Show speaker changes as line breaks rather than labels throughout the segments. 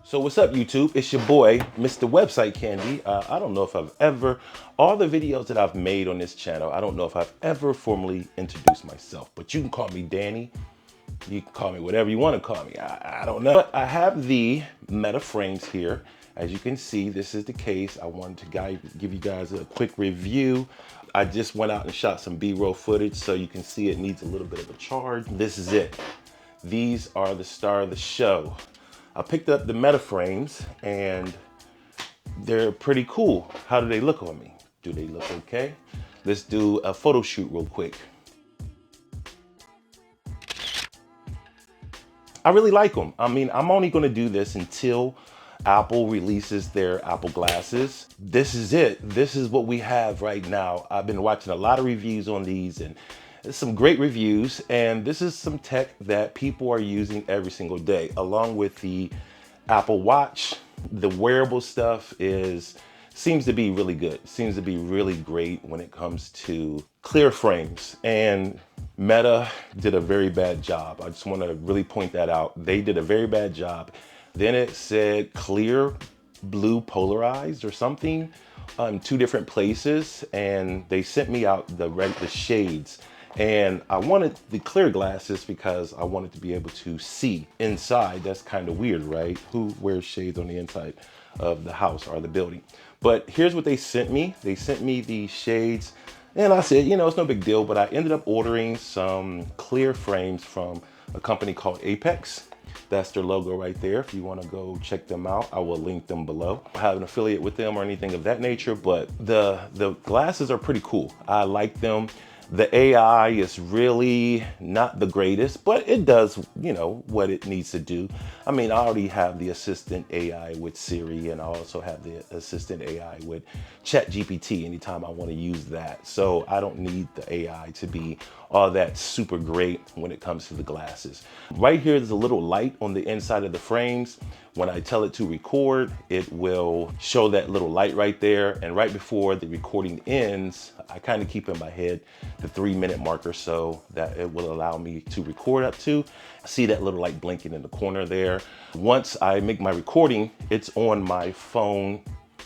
So what's up, YouTube? It's your boy, Mr. Website Candy. I don't know if I've ever, all the videos that I've made on this channel, I don't know if I've ever formally introduced myself, but you can call me Danny. You can call me whatever you want to call me. I don't know. But I have the Metaf Frames here. As you can see, this is the case. I wanted to give you guys a quick review. I just went out and shot some B-roll footage so you can see it needs a little bit of a charge. This is it. These are the star of the show. I picked up the Metaf Frames and they're pretty cool. How do they look on me? Do they look okay? Let's do a photo shoot real quick. I really like them. I mean, I'm only gonna do this until Apple releases their Apple glasses. This is it. This is what we have right now. I've been watching a lot of reviews on these and some great reviews, and this is some tech that people are using every single day, along with the Apple Watch. The wearable stuff seems to be really good. Seems to be really great when it comes to clear frames. And Meta did a very bad job. I just want to really point that out. They did a very bad job. Then it said clear blue polarized or something, two different places, and they sent me out the shades. And I wanted the clear glasses because I wanted to be able to see inside. That's kind of weird, right? Who wears shades on the inside of the house or the building? But here's what they sent me. They sent me the shades, and I said, you know, it's no big deal, but I ended up ordering some clear frames from a company called Apex. That's their logo right there. If you want to go check them out, I will link them below. I have an affiliate with them or anything of that nature, but the glasses are pretty cool. I like them. The AI is really not the greatest, but it does, you know, what it needs to do. I mean, I already have the assistant AI with Siri, and I also have the assistant AI with ChatGPT anytime I want to use that. So I don't need the AI to be all that super great when it comes to the glasses. Right here, there's a little light on the inside of the frames. When I tell it to record, it will show that little light right there. And right before the recording ends, I kind of keep in my head the 3-minute mark or so that it will allow me to record up to. See that little light blinking in the corner there. Once I make my recording, it's on my phone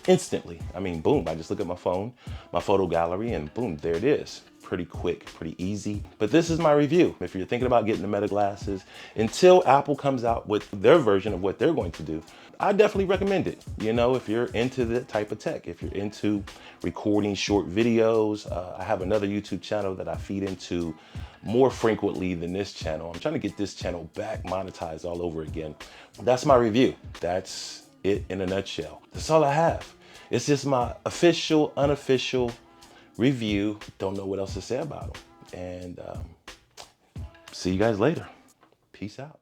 instantly. I mean, boom, I just look at my phone, my photo gallery, and boom, there it is. Pretty quick, pretty easy. But this is my review. If you're thinking about getting the Meta glasses, until Apple comes out with their version of what they're going to do, I definitely recommend it. You know, if you're into that type of tech, if you're into recording short videos, I have another YouTube channel that I feed into more frequently than this channel. I'm trying to get this channel back monetized all over again. That's my review. That's it in a nutshell. That's all I have. It's just my official, unofficial review. Don't know what else to say about them. And see you guys later. Peace out.